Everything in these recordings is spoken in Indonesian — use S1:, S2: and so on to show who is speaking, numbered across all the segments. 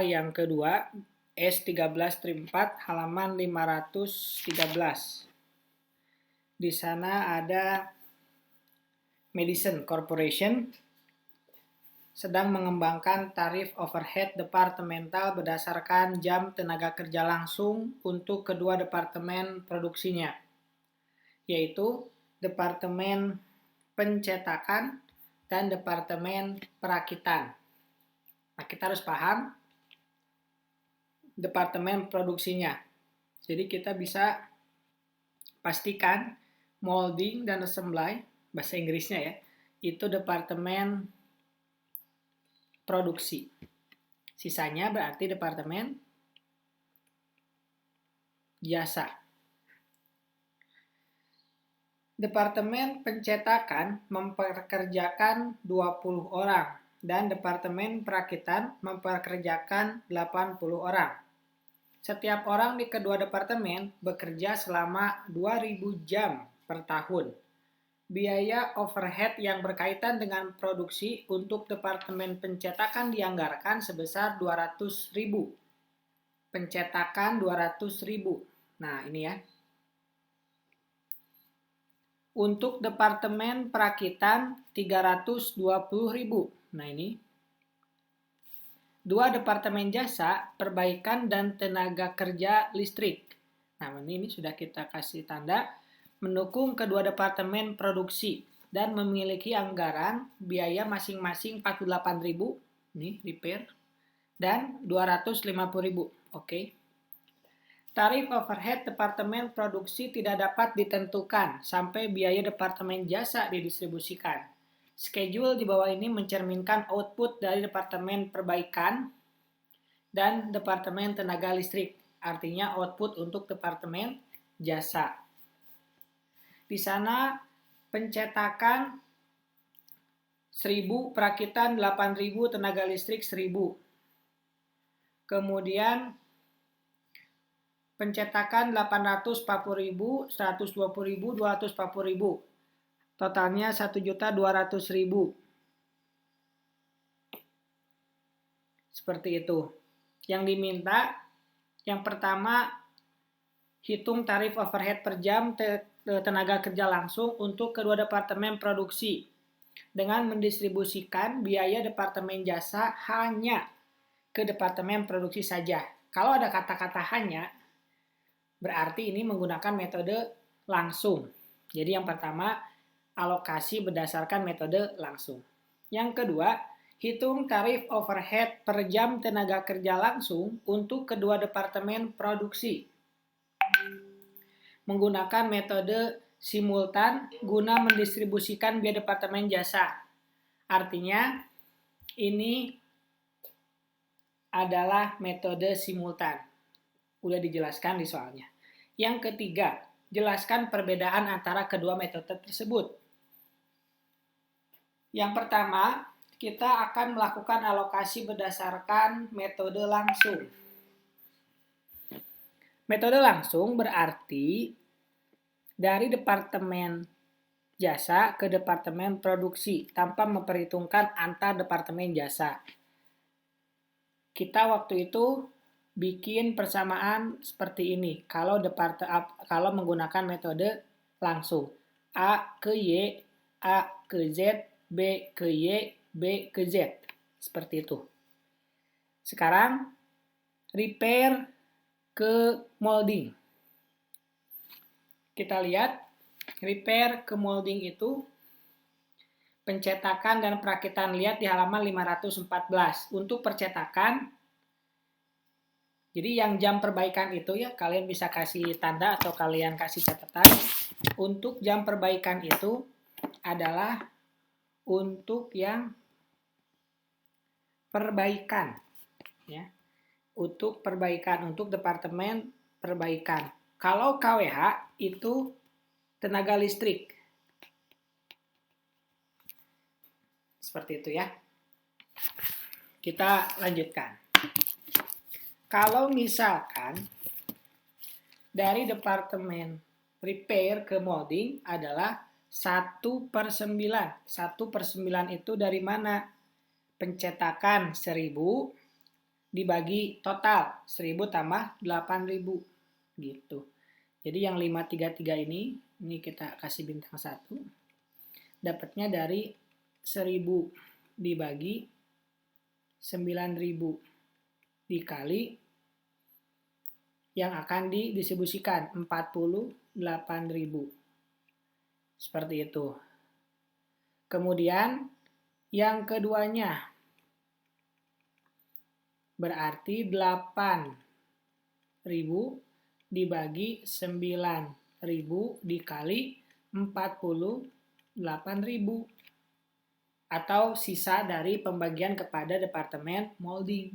S1: Yang kedua, S13 trim 4 halaman 513. Di sana ada Madison Corporation sedang mengembangkan tarif overhead departemental berdasarkan jam tenaga kerja langsung untuk kedua departemen produksinya, yaitu Departemen Pencetakan dan Departemen Perakitan. Nah, kita harus paham departemen produksinya. Jadi kita bisa pastikan molding dan assembly, bahasa Inggrisnya ya, itu departemen produksi. Sisanya berarti departemen jasa. Departemen pencetakan mempekerjakan 20 orang dan departemen perakitan mempekerjakan 80 orang. Setiap orang di kedua departemen bekerja selama 2.000 jam per tahun. Biaya overhead yang berkaitan dengan produksi untuk departemen pencetakan dianggarkan sebesar 200.000. Pencetakan 200.000. Nah, ini ya. Untuk departemen perakitan 320.000. Nah, ini. Dua departemen jasa, perbaikan dan tenaga kerja listrik. Nah, ini sudah kita kasih tanda mendukung kedua departemen produksi dan memiliki anggaran biaya masing-masing 48.000, nih repair, dan 250.000. Oke. Tarif overhead departemen produksi tidak dapat ditentukan sampai biaya departemen jasa didistribusikan. Schedule di bawah ini mencerminkan output dari Departemen Perbaikan dan Departemen Tenaga Listrik, artinya output untuk Departemen Jasa. Di sana pencetakan 1.000, perakitan 8.000, tenaga listrik 1.000. Kemudian pencetakan 840.000, 120.000, 240.000. Totalnya 1.200.000. Seperti itu. Yang diminta, yang pertama, hitung tarif overhead per jam tenaga kerja langsung untuk kedua departemen produksi dengan mendistribusikan biaya departemen jasa hanya ke departemen produksi saja. Kalau ada kata-kata hanya, berarti ini menggunakan metode langsung. Jadi yang pertama, alokasi berdasarkan metode langsung. Yang kedua, hitung tarif overhead per jam tenaga kerja langsung untuk kedua departemen produksi. Menggunakan metode simultan guna mendistribusikan biaya departemen jasa. Artinya, ini adalah metode simultan. Udah dijelaskan di soalnya. Yang ketiga, jelaskan perbedaan antara kedua metode tersebut. Yang pertama, kita akan melakukan alokasi berdasarkan metode langsung. Metode langsung berarti dari departemen jasa ke departemen produksi tanpa memperhitungkan antar departemen jasa. Kita waktu itu bikin persamaan seperti ini kalau menggunakan metode langsung. A ke Y, A ke Z, B ke Y, B ke Z. Seperti itu. Sekarang, repair ke molding. Kita lihat, repair ke molding itu pencetakan dan perakitan, lihat di halaman 514. Untuk percetakan, jadi yang jam perbaikan itu ya, kalian bisa kasih tanda atau kalian kasih catatan. Untuk jam perbaikan itu adalah untuk yang perbaikan, ya, untuk perbaikan, untuk departemen perbaikan. Kalau KWH itu tenaga listrik, seperti itu ya. Kita lanjutkan. Kalau misalkan dari departemen repair ke molding adalah 1/9. 1/9 itu dari mana? Pencetakan 1.000 dibagi total 1000 tambah 8000 gitu. Jadi yang 533 ini kita kasih bintang 1. Dapatnya dari 1000 dibagi 9000 dikali yang akan didistribusikan 48.000. Seperti itu. Kemudian yang keduanya berarti 8.000 dibagi 9.000 dikali 48.000 atau sisa dari pembagian kepada Departemen Molding.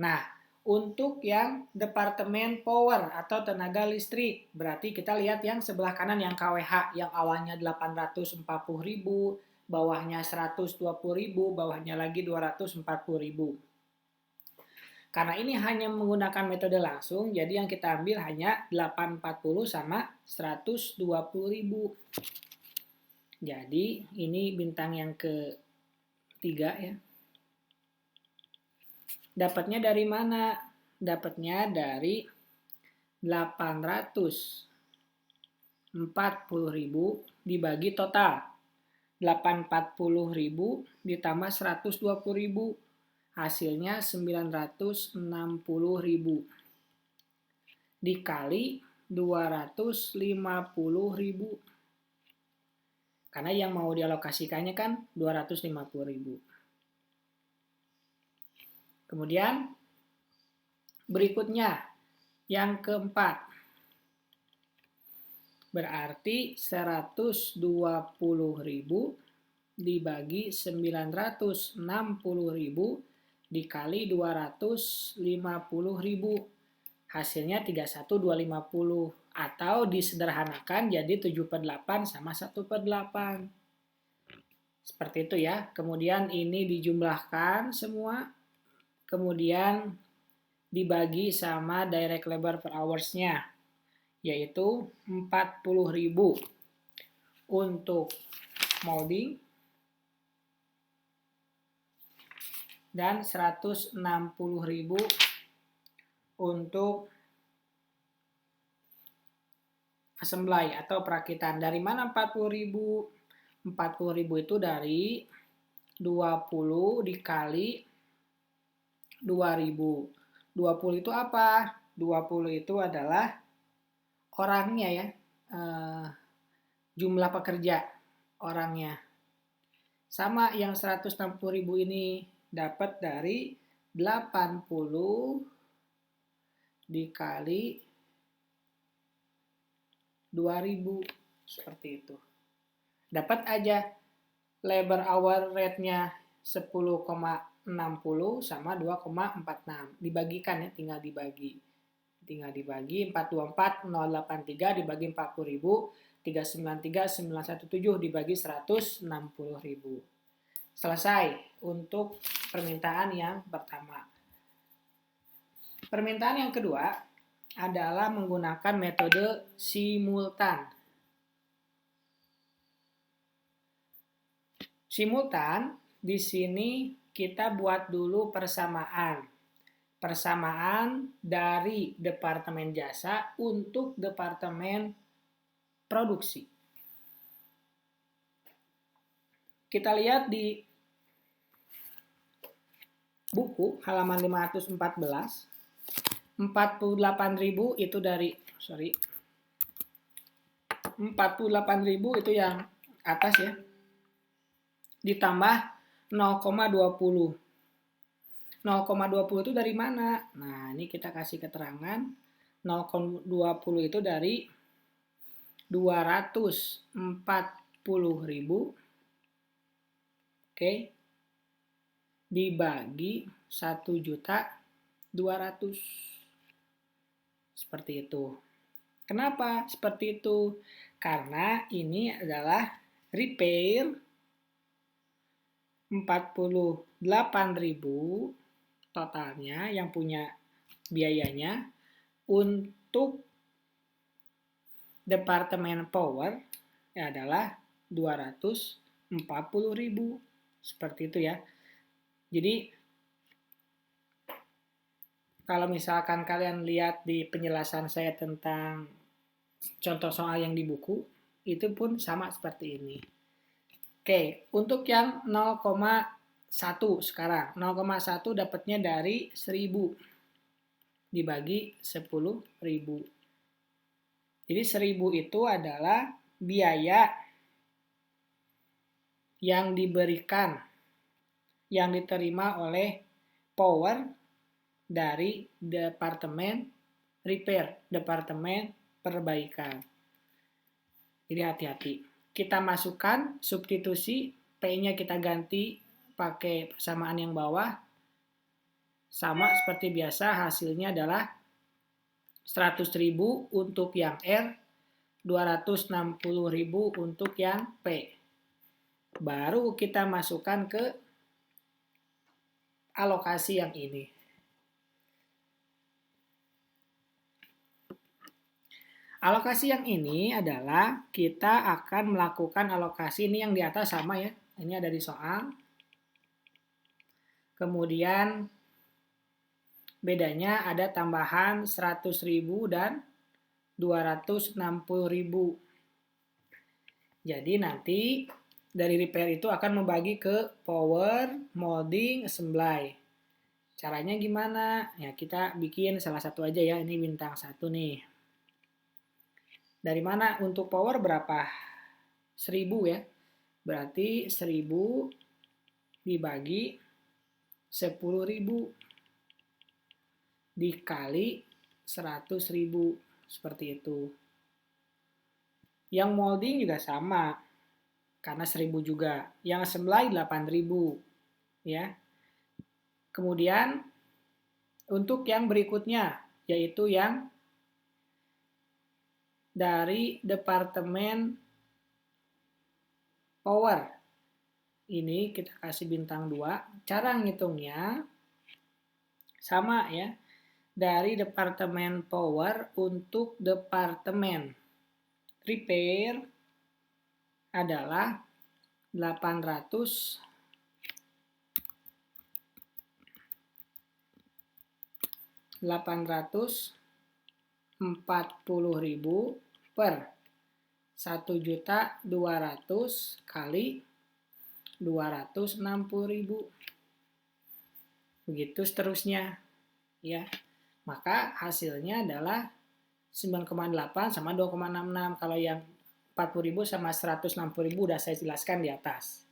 S1: Nah, untuk yang Departemen Power atau Tenaga Listrik, berarti kita lihat yang sebelah kanan yang KWH yang awalnya 840.000, bawahnya 120.000, bawahnya lagi 240.000. Karena ini hanya menggunakan metode langsung, jadi yang kita ambil hanya 840 sama 120.000. Jadi ini bintang yang ketiga ya. Dapatnya dari mana? Dapatnya dari 840.000 dibagi total. 840.000 ditambah 120.000. Hasilnya 960.000. Dikali 250.000. Karena yang mau dialokasikannya kan 250.000. Kemudian berikutnya yang keempat. Berarti 120.000 dibagi 960.000 dikali 250.000. Hasilnya 31.250 atau disederhanakan jadi 7/8 sama 1/8. Seperti itu ya. Kemudian ini dijumlahkan semua. Kemudian dibagi sama direct labor per hours-nya, yaitu 40.000 untuk molding dan 160.000 untuk assembly atau perakitan. Dari mana 40.000? 40.000 itu dari 20 dikali 2000. 20 itu apa? 20 itu adalah orangnya ya. Jumlah pekerja orangnya. Sama yang 160.000 ini dapat dari 80 dikali 2000. Seperti itu. Dapat aja labor hour rate-nya 10,60 sama 2,46. Dibagikan ya, tinggal dibagi. 424083 dibagi 40.000, 393.917 dibagi 160.000. Selesai untuk permintaan yang pertama. Permintaan yang kedua adalah menggunakan metode simultan. Simultan di sini kita buat dulu persamaan. Persamaan dari Departemen Jasa untuk Departemen Produksi. Kita lihat di buku halaman 514. 48.000 itu dari 48.000 itu yang atas ya. Ditambah 0,20. 0,20 itu dari mana? Nah, ini kita kasih keterangan. 0,20 itu dari 240.000. Oke. Dibagi 1.200.000. Seperti itu. Kenapa seperti itu? Karena ini adalah repair 48.000 totalnya yang punya biayanya. Untuk Departemen Power adalah 240.000. Seperti itu ya. Jadi Kalau misalkan kalian lihat di penjelasan saya tentang contoh soal yang di buku, itu pun sama seperti ini. Oke, untuk yang 0,1 sekarang. 0,1 dapatnya dari 1000 dibagi 10.000. Jadi 1000 itu adalah biaya yang diberikan, yang diterima oleh Power dari Departemen Repair, Departemen Perbaikan. Jadi hati-hati. Kita masukkan substitusi, P-nya kita ganti pakai persamaan yang bawah. Sama seperti biasa, hasilnya adalah 100.000 untuk yang R, 260.000 untuk yang P. Baru kita masukkan ke alokasi yang ini. Alokasi yang ini adalah kita akan melakukan alokasi, ini yang di atas sama ya. Ini ada di soal. Kemudian bedanya ada tambahan 100.000 dan 260.000. Jadi nanti dari repair itu akan membagi ke power, molding, assembly. Caranya gimana? Ya kita bikin salah satu aja ya, ini bintang 1 nih. Dari mana untuk power berapa? 1000 ya. Berarti 1000 dibagi 10.000 dikali 100.000. Seperti itu. Yang molding juga sama. Karena 1000 juga. Yang assembly 8.000. Ya. Kemudian untuk yang berikutnya, yaitu yang dari Departemen Power. Ini kita kasih bintang 2. Cara ngitungnya sama ya. Dari Departemen Power untuk Departemen Repair adalah 840.000 per 1.200.000 kali 260.000. Begitu seterusnya. Ya. Maka hasilnya adalah 9,8 sama 2,66. Kalau yang 40.000 sama 160.000 udah saya jelaskan di atas.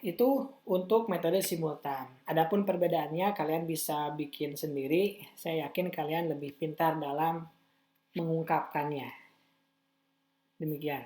S1: Itu untuk metode simultan. Adapun perbedaannya kalian bisa bikin sendiri. Saya yakin kalian lebih pintar dalam mengungkapkannya. Demikian.